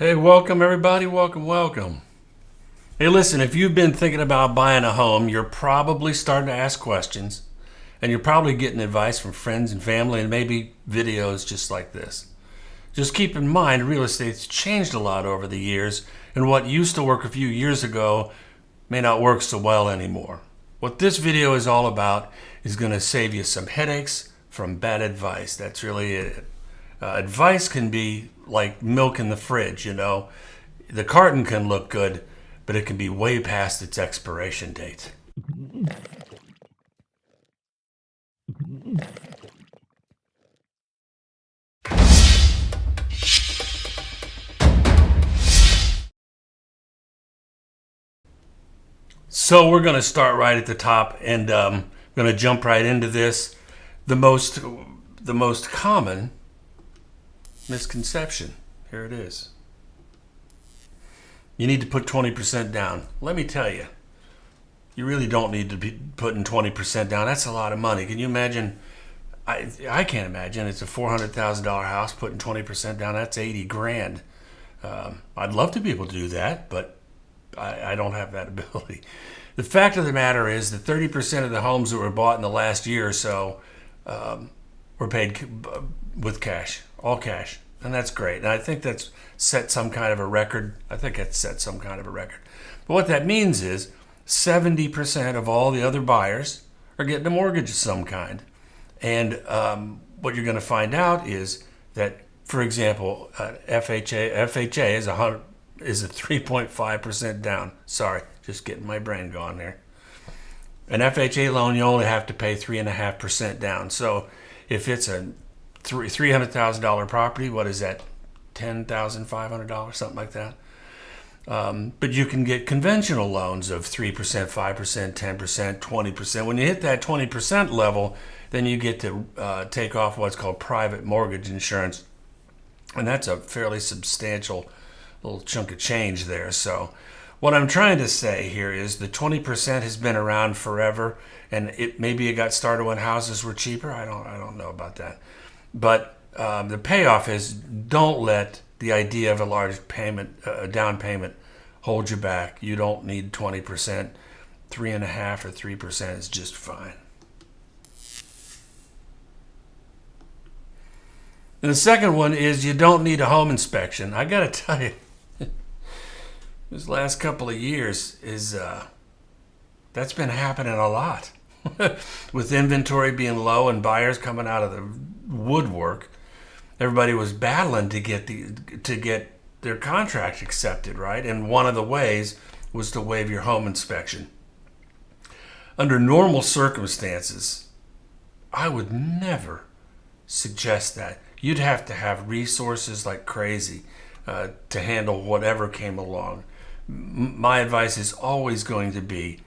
Hey, welcome everybody. Welcome. Hey, listen, if you've been thinking about buying a home, you're probably starting to ask questions, and you're probably getting advice from friends and family and maybe videos just like this. Just keep in mind, real estate's changed a lot over the years, and what used to work a few years ago may not work so well anymore. What this video is all about is going to save you some headaches from bad advice. That's really it. Advice can be like milk in the fridge, you know. The carton can look good, but it can be way past its expiration date. So we're going to start right at the top, and I'm going to jump right into this. The most common misconception. Here it is. You need to put 20% down. Let me tell you, you really don't need to be putting 20% down. That's a lot of money. Can you imagine? I can't imagine. It's a $400,000 house, putting 20% down. That's 80 grand. I'd love to be able to do that, but I don't have that ability. The fact of the matter is that 30% of the homes that were bought in the last year or so were paid with cash, all cash. And that's great. And I think that's set some kind of a record. But what that means is 70% of all the other buyers are getting a mortgage of some kind. And what you're going to find out is that, for example, FHA is a 3.5% down. Sorry, just getting my brain going here. An FHA loan, you only have to pay 3.5% down. So if it's a $300,000 property, what is that? $10,500, something like that. But you can get conventional loans of 3%, 5%, 10%, 20%. When you hit that 20% level, then you get to take off what's called private mortgage insurance. And that's a fairly substantial little chunk of change there. So what I'm trying to say here is the 20% has been around forever, and maybe it got started when houses were cheaper. I don't know about that. But the payoff is, don't let the idea of a large payment, down payment, hold you back. You don't need 20%. 3.5% or 3% is just fine. And the second one is you don't need a home inspection. I got to tell you, this last couple of years that's been happening a lot. With inventory being low and buyers coming out of the woodwork, everybody was battling to get their contract accepted, right? And one of the ways was to waive your home inspection. Under normal circumstances, I would never suggest that. You'd have to have resources like crazy to handle whatever came along. My advice is always going to be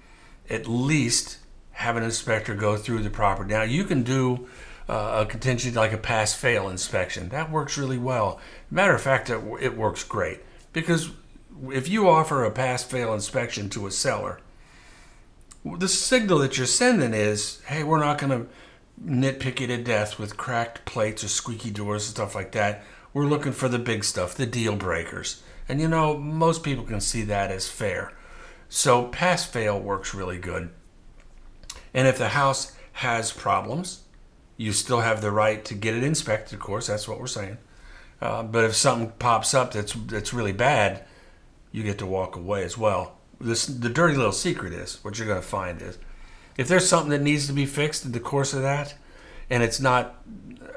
at least have an inspector go through the property. Now, you can do a contingency like a pass-fail inspection. That works really well. Matter of fact, it works great, because if you offer a pass-fail inspection to a seller, the signal that you're sending is, hey, we're not going to nitpick you to death with cracked plates or squeaky doors and stuff like that. We're looking for the big stuff, the deal breakers. And you know, most people can see that as fair. So pass-fail works really good. And if the house has problems, you still have the right to get it inspected, of course. That's what we're saying. But if something pops up that's really bad, you get to walk away as well. The dirty little secret is, what you're going to find is, if there's something that needs to be fixed in the course of that, and it's not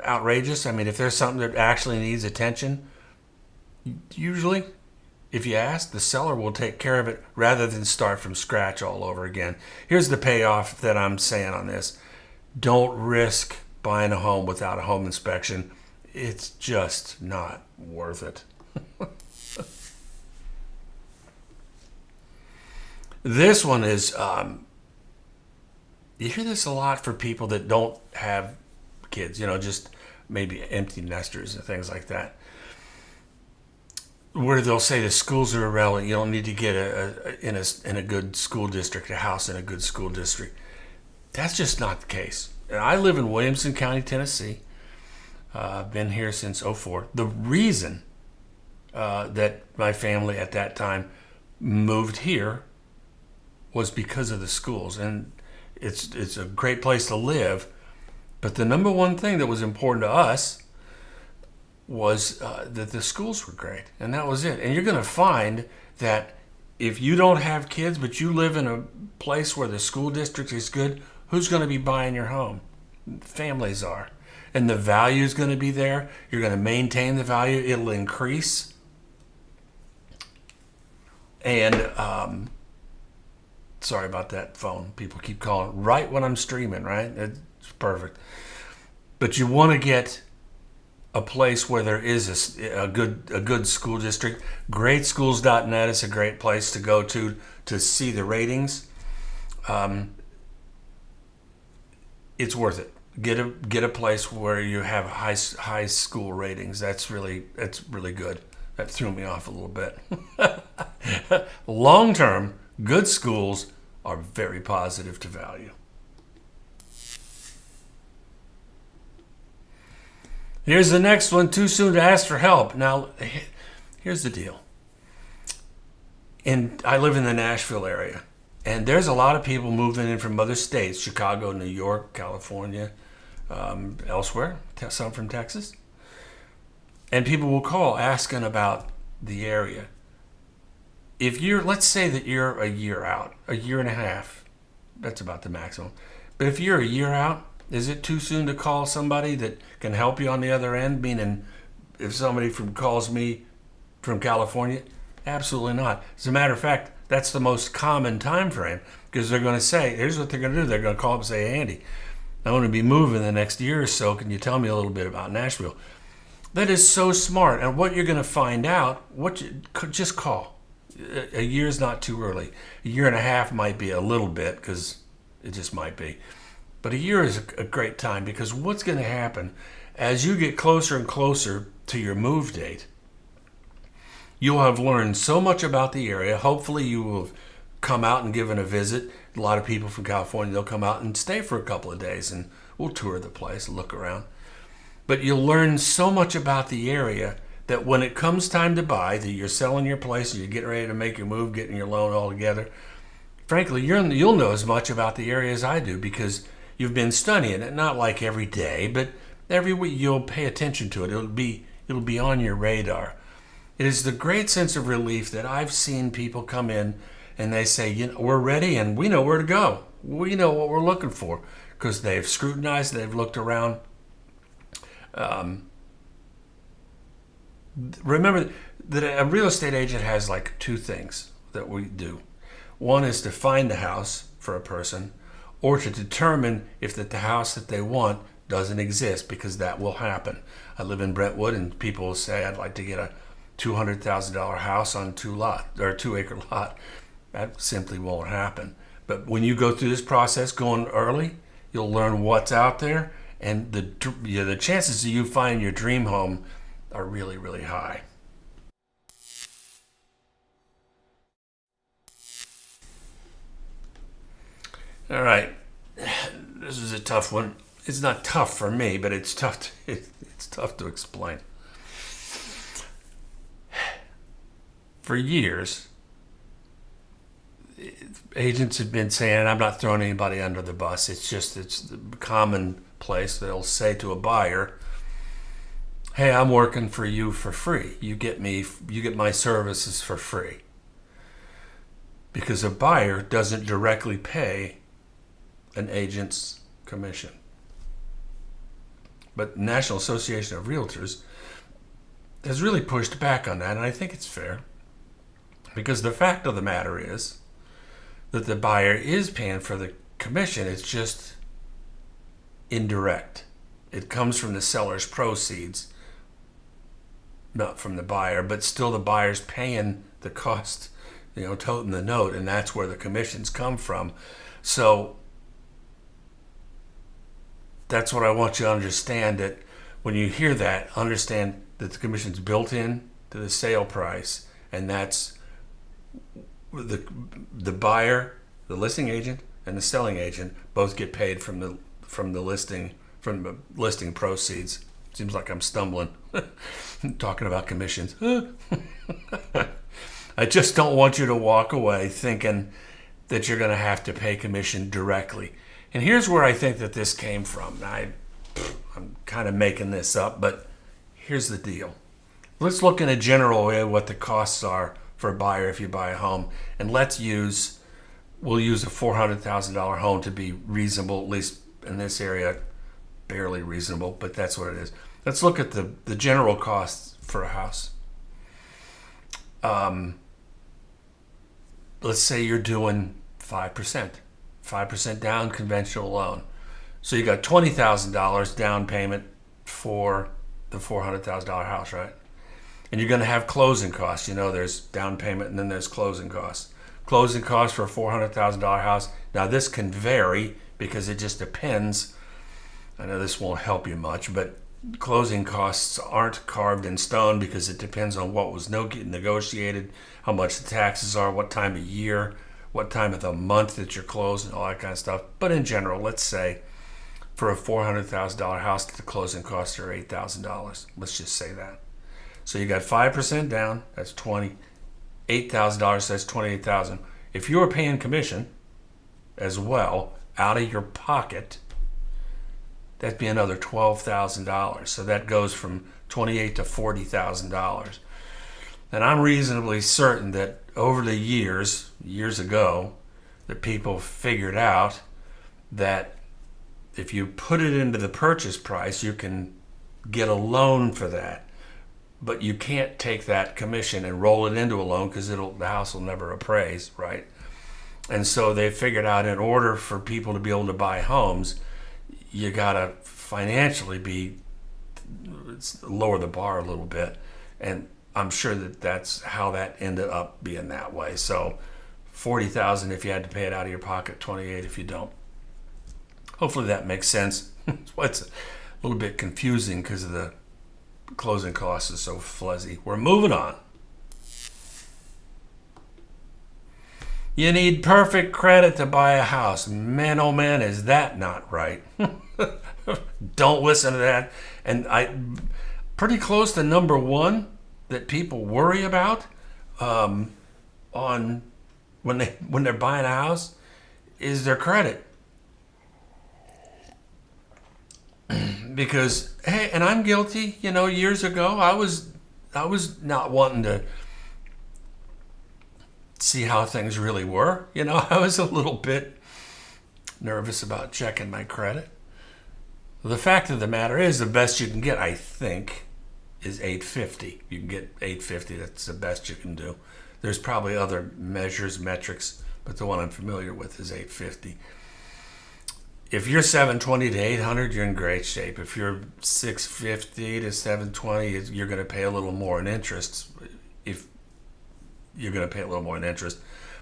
outrageous, I mean, if there's something that actually needs attention, usually, if you ask, the seller will take care of it rather than start from scratch all over again. Here's the payoff that I'm saying on this. Don't risk buying a home without a home inspection. It's just not worth it. This one is, you hear this a lot for people that don't have kids, you know, just maybe empty nesters and things like that, where they'll say the schools are irrelevant. You don't need to get in a good school district, a house in a good school district. That's just not the case. And I live in Williamson County, Tennessee. I've been here since '04. The reason that my family at that time moved here was because of the schools. And it's a great place to live. But the number one thing that was important to us was that the schools were great. And that was it. And you're going to find that if you don't have kids, but you live in a place where the school district is good, who's going to be buying your home? Families are. And the value is going to be there. You're going to maintain the value. It'll increase. And sorry about that phone. People keep calling right when I'm streaming, right? It's perfect. But you want to get a place where there is a good school district. Greatschools.net is a great place to go to see the ratings. It's worth it. Get a place where you have high school ratings. That's really good. That threw me off a little bit. Long term, good schools are very positive to value. Here's the next one. Too soon to ask for help. Now, here's the deal. I live in the Nashville area, and there's a lot of people moving in from other states: Chicago, New York, California, elsewhere. Some from Texas. And people will call asking about the area. Let's say that you're a year out, a year and a half. That's about the maximum. But if you're a year out, is it too soon to call somebody that can help you on the other end? Meaning, if somebody calls me from California, absolutely not. As a matter of fact, that's the most common time frame, because they're going to say, here's what they're going to do. They're going to call up and say, hey, Andy, I want to be moving the next year or so. Can you tell me a little bit about Nashville? That is so smart. And what you're going to find out, just call. A year is not too early. A year and a half might be a little bit, because it just might be. But a year is a great time, because what's going to happen as you get closer and closer to your move date, you'll have learned so much about the area. Hopefully you will have come out and given a visit. A lot of people from California, they'll come out and stay for a couple of days, and we'll tour the place, look around. But you'll learn so much about the area that when it comes time to buy, that you're selling your place and you're getting ready to make your move, getting your loan all together, frankly, you'll know as much about the area as I do, because you've been studying it. Not like every day, but every week you'll pay attention to it. It'll be on your radar. It is the great sense of relief that I've seen people come in and they say, we're ready and we know where to go. We know what we're looking for, because they've scrutinized, they've looked around. Remember that a real estate agent has like two things that we do. One is to find the house for a person, or to determine if the house that they want doesn't exist, because that will happen. I live in Brentwood, and people will say, I'd like to get a $200,000 house on 2-acre lot. That simply won't happen. But when you go through this process going early, you'll learn what's out there, and the chances of you finding your dream home are really, really high. All right, this is a tough one. It's not tough for me, but it's tough to explain. For years, agents have been saying, I'm not throwing anybody under the bus. It's the commonplace. They'll say to a buyer, hey, I'm working for you for free. You get my services for free. Because a buyer doesn't directly pay an agent's commission. But the National Association of Realtors has really pushed back on that, and I think it's fair. Because the fact of the matter is that the buyer is paying for the commission. It's just indirect. It comes from the seller's proceeds, not from the buyer, but still the buyer's paying the cost, toting the note, and that's where the commissions come from. So that's what I want you to understand, that when you hear that, understand that the commission's built in to the sale price, and that's the buyer, the listing agent, and the selling agent both get paid from the listing proceeds Seems like I'm stumbling talking about commissions. I just don't want you to walk away thinking that you're going to have to pay commission directly. And here's where I think that this came from. I'm kind of making this up, but here's the deal. Let's look in a general way what the costs are for a buyer if you buy a home, and we'll use a $400,000 home to be reasonable, at least in this area, barely reasonable, but that's what it is. Let's look at the general costs for a house. Let's say you're doing 5% down conventional loan. So you got $20,000 down payment for the $400,000 house, right? And you're going to have closing costs. There's down payment and then there's closing costs. Closing costs for a $400,000 house. Now this can vary because it just depends. I know this won't help you much, but closing costs aren't carved in stone because it depends on what was negotiated, how much the taxes are, what time of year, what time of the month that you're closing, all that kind of stuff. But in general, let's say for a $400,000 house, the closing costs are $8,000. Let's just say that. So you got 5% down, that's $8,000, that's $28,000. If you were paying commission as well out of your pocket, that'd be another $12,000. So that goes from $28,000 to $40,000. And I'm reasonably certain that over the years ago, that people figured out that if you put it into the purchase price, you can get a loan for that. But you can't take that commission and roll it into a loan because the house will never appraise, right? And so they figured out in order for people to be able to buy homes, you gotta financially lower the bar a little bit. And I'm sure that's how that ended up being that way. So $40,000 if you had to pay it out of your pocket, $28,000 if you don't. Hopefully that makes sense. It's a little bit confusing because of the closing costs is so fuzzy. We're moving on. You need perfect credit to buy a house. Man, oh man, is that not right? Don't listen to that. And pretty close to number one that people worry about on when they're buying a house is their credit. Because hey, and I'm guilty. Years ago, I was not wanting to see how things really were. I was a little bit nervous about checking my credit. The fact of the matter is, the best you can get, I think, is 850. You can get 850. That's the best you can do. There's probably other metrics, but the one I'm familiar with is 850. If you're 720 to 800, you're in great shape. If you're 650 to 720, you're going to pay a little more in interest.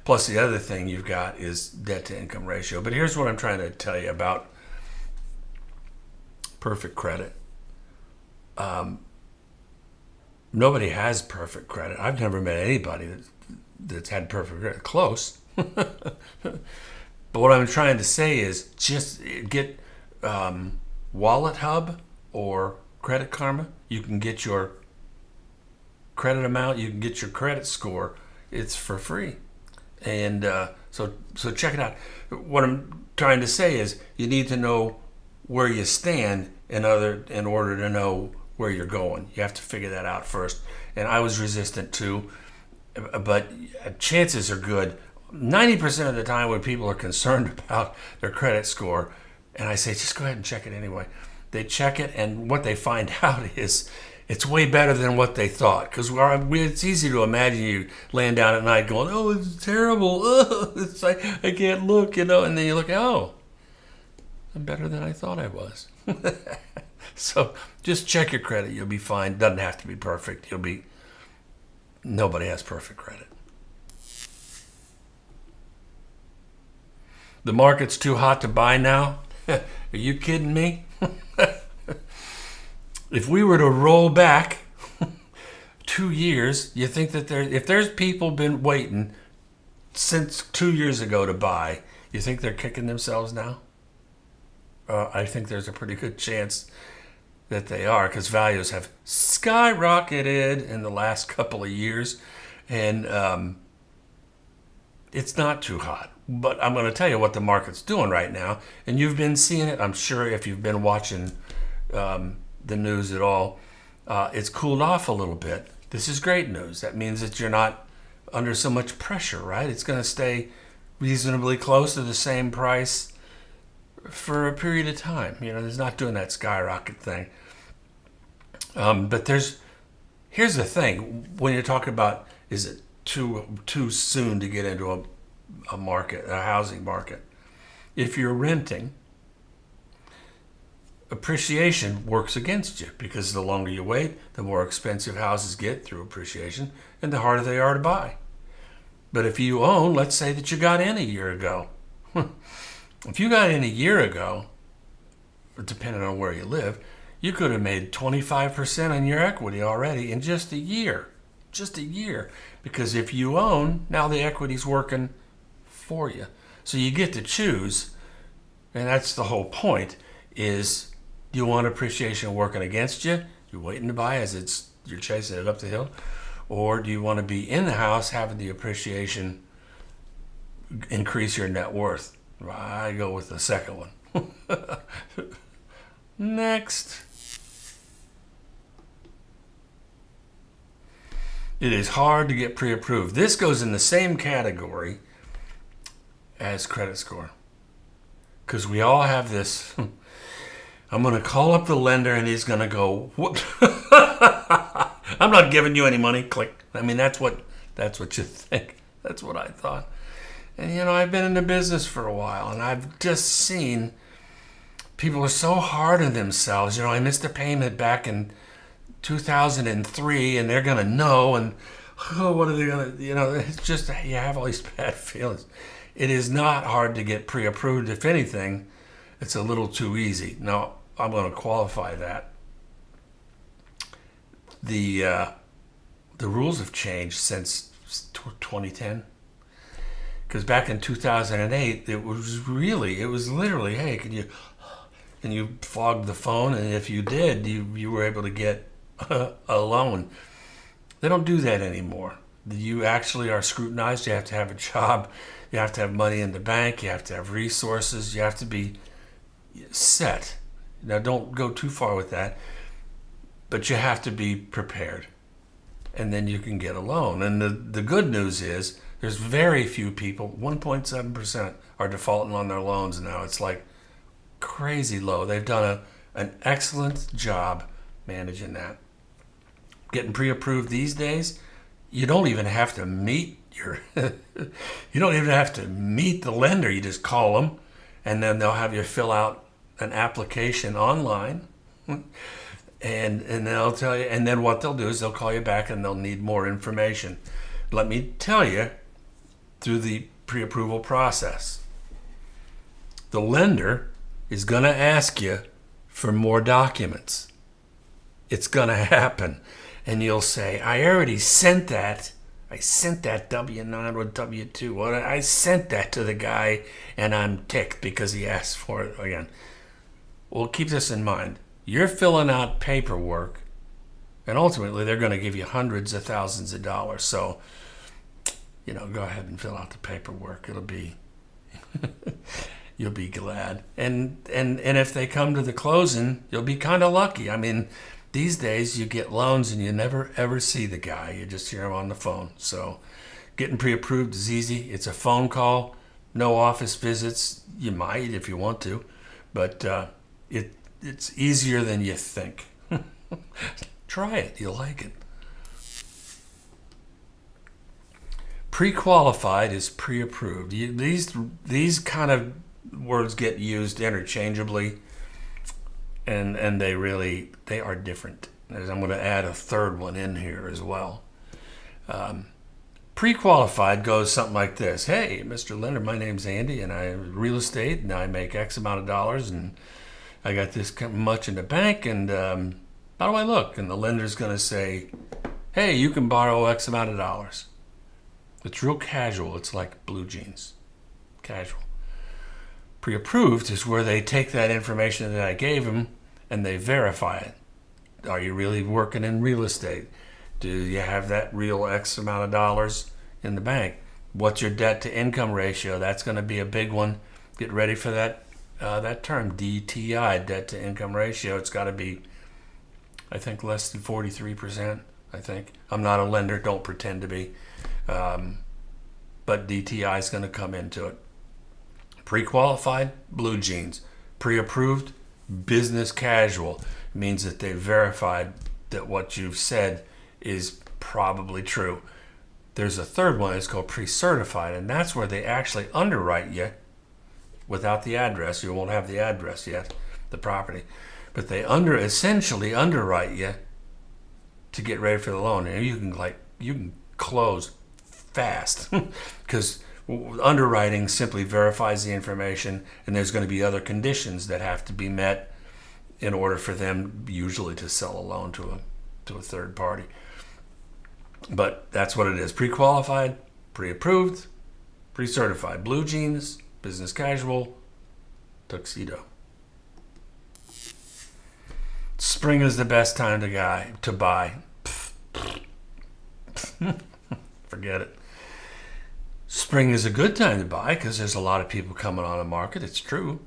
Plus, the other thing you've got is debt to income ratio. But here's what I'm trying to tell you about perfect credit. Nobody has perfect credit. I've never met anybody that's had perfect credit. Close. But what I'm trying to say is just get Wallet Hub or Credit Karma. You can get your credit amount. You can get your credit score. It's for free. And so check it out. What I'm trying to say is you need to know where you stand in order to know where you're going. You have to figure that out first. And I was resistant too, but chances are good. 90% of the time when people are concerned about their credit score, and I say, just go ahead and check it anyway. They check it, and what they find out is it's way better than what they thought. Because it's easy to imagine you laying down at night going, oh, it's terrible. Oh, it's like, I can't look, and then you look, oh, I'm better than I thought I was. So just check your credit. You'll be fine. Doesn't have to be perfect. Nobody has perfect credit. The market's too hot to buy now? Are you kidding me? If we were to roll back 2 years, you think that if there's people been waiting since 2 years ago to buy, you think they're kicking themselves now? I think there's a pretty good chance that they are, because values have skyrocketed in the last couple of years, and it's not too hot. But I'm going to tell you what the market's doing right now, and you've been seeing it, I'm sure, if you've been watching the news at all. It's cooled off a little bit. This is great news. That means that you're not under so much pressure, right? It's going to stay reasonably close to the same price for a period of time. There's not doing that skyrocket thing. But here's the thing. When you're talking about, is it too soon to get into a market, a housing market? If you're renting, appreciation works against you, because the longer you wait, the more expensive houses get through appreciation and the harder they are to buy. But if you own, let's say that you got in a year ago. If you got in a year ago, depending on where you live, you could have made 25% on your equity already in just a year. Just a year. Because if you own, now the equity's working for you. So you get to choose, and that's the whole point, is, do you want appreciation working against you? You're waiting to buy as you're chasing it up the hill? Or do you want to be in the house having the appreciation increase your net worth? I go with the second one. Next. It is hard to get pre-approved. This goes in the same category as credit score. Because we all have this... I'm going to call up the lender and he's going to go, whoop. I'm not giving you any money. Click. I mean, that's what you think. That's what I thought. And, I've been in the business for a while, and I've just seen people are so hard on themselves. I missed a payment back in 2003, and they're going to know, and what are they going to, it's just, you have all these bad feelings. It is not hard to get pre-approved. If anything, it's a little too easy. Now, I'm going to qualify that. The rules have changed since 2010. Because back in 2008, it was literally, hey, can you fog the phone? And if you did, you were able to get a loan. They don't do that anymore. You actually are scrutinized. You have to have a job. You have to have money in the bank. You have to have resources. You have to be set. Now, don't go too far with that, but you have to be prepared, and then you can get a loan. And the good news is there's very few people, 1.7% are defaulting on their loans now. It's like crazy low. They've done an excellent job managing that. Getting pre-approved these days, you don't even have to meet you don't even have to meet the lender. You just call them, and then they'll have you fill out an application online, and they'll tell you, and then what they'll do is they'll call you back and they'll need more information. Let me tell you, through the pre-approval process, the lender is going to ask you for more documents. It's going to happen. And you'll say, I already sent that. I sent that W-9 or W-2. I sent that to the guy, and I'm ticked because he asked for it again. Well, keep this in mind. You're filling out paperwork, and ultimately they're going to give you hundreds of thousands of dollars. So, go ahead and fill out the paperwork. It'll be, you'll be glad. And if they come to the closing, you'll be kind of lucky. I mean, these days you get loans and you never ever see the guy. You just hear him on the phone. So getting pre-approved is easy. It's a phone call, no office visits. You might if you want to, but it's easier than you think. Try it. You'll like it. Pre-qualified is pre-approved. These kind of words get used interchangeably, and they are different. I'm going to add a third one in here as well. Pre-qualified goes something like this. Hey, Mr. Lender, my name's Andy, and I'm real estate, and I make X amount of dollars, and I got this much in the bank, and how do I look? And the lender's going to say, hey, you can borrow X amount of dollars. It's real casual. It's like blue jeans. Casual. Pre-approved is where they take that information that I gave them and they verify it. Are you really working in real estate? Do you have that real X amount of dollars in the bank? What's your debt to income ratio? That's going to be a big one. Get ready for that term, DTI, debt to income ratio. It's got to be, I think, less than 43%. I think. I'm not a lender. Don't pretend to be. But DTI is going to come into it. Pre-qualified, blue jeans. Pre-approved, business casual. It means that they verified that what you've said is probably true. There's a third one. It's called pre-certified, and that's where they actually underwrite you without the address. You won't have the address yet, the property. But they essentially underwrite you to get ready for the loan. And you can close fast because underwriting simply verifies the information, and there's going to be other conditions that have to be met in order for them usually to sell a loan to a third party. But that's what it is. Pre-qualified, pre-approved, pre-certified. Blue jeans, business casual, tuxedo. Spring is the best time to buy. Forget it. Spring is a good time to buy because there's a lot of people coming on the market. It's true.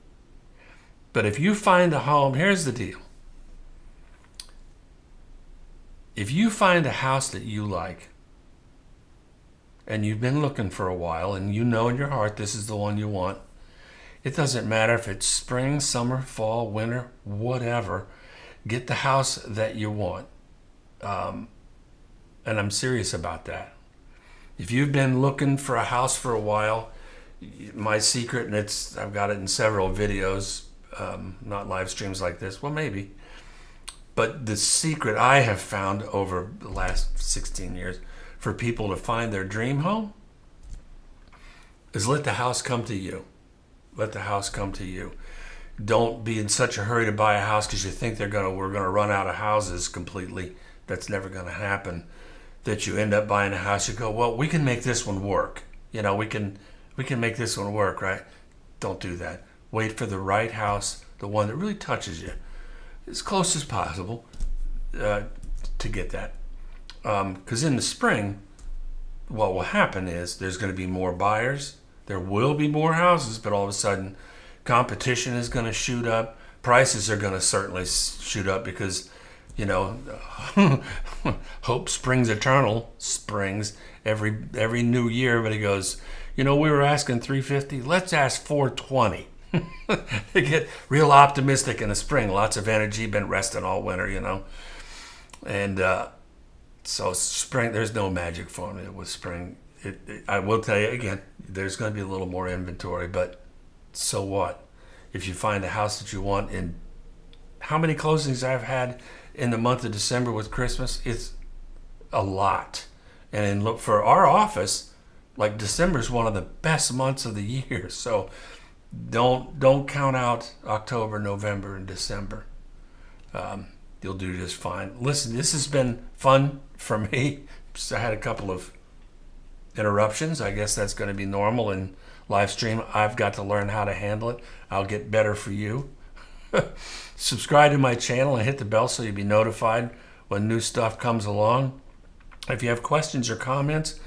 But if you find a home, here's the deal. If you find a house that you like, and you've been looking for a while, and you know in your heart this is the one you want, it doesn't matter if it's spring, summer, fall, winter, whatever. Get the house that you want. And I'm serious about that. If you've been looking for a house for a while, my secret, and I've got it in several videos, not live streams like this, well, maybe. But the secret I have found over the last 16 years for people to find their dream home is let the house come to you. Let the house come to you. Don't be in such a hurry to buy a house because you think we're going to run out of houses completely. That's never going to happen. That you end up buying a house, you go, well, we can make this one work. We can make this one work, right? Don't do that. Wait for the right house, the one that really touches you, as close as possible to get that. Because in the spring, what will happen is there's going to be more buyers. There will be more houses, but all of a sudden, competition is going to shoot up. Prices are going to certainly shoot up because, hope springs eternal. Springs every new year. Everybody goes, we were asking $350. Let's ask $420. They get real optimistic in the spring. Lots of energy, been resting all winter, And so spring, there's no magic formula with spring. I will tell you again, there's going to be a little more inventory, but so what? If you find a house that you want, and how many closings I've had in the month of December with Christmas, it's a lot. And look, for our office, like December is one of the best months of the year. So don't count out October, November, and December. You'll do just fine. Listen, this has been fun for me. I had a couple of interruptions. I guess that's going to be normal in live stream. I've got to learn how to handle it. I'll get better for you. Subscribe to my channel and hit the bell so you'll be notified when new stuff comes along. If you have questions or comments,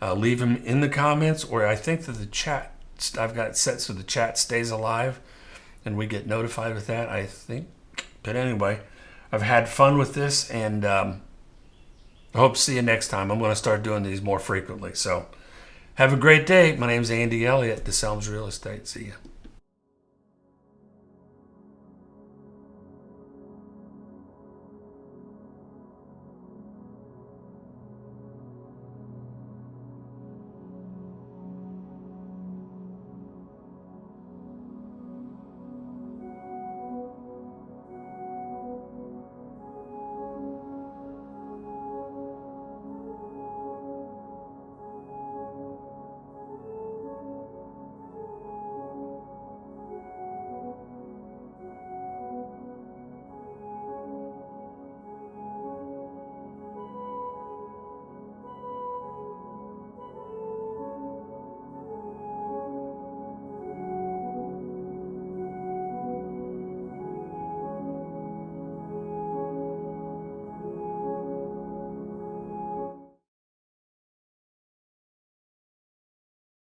leave them in the comments, or I think that the chat, I've got it set so the chat stays alive and we get notified with that, I think. But anyway, I've had fun with this, and I hope to see you next time. I'm going to start doing these more frequently. So have a great day. My name's Andy Elliott, DeSelms Real Estate. See ya.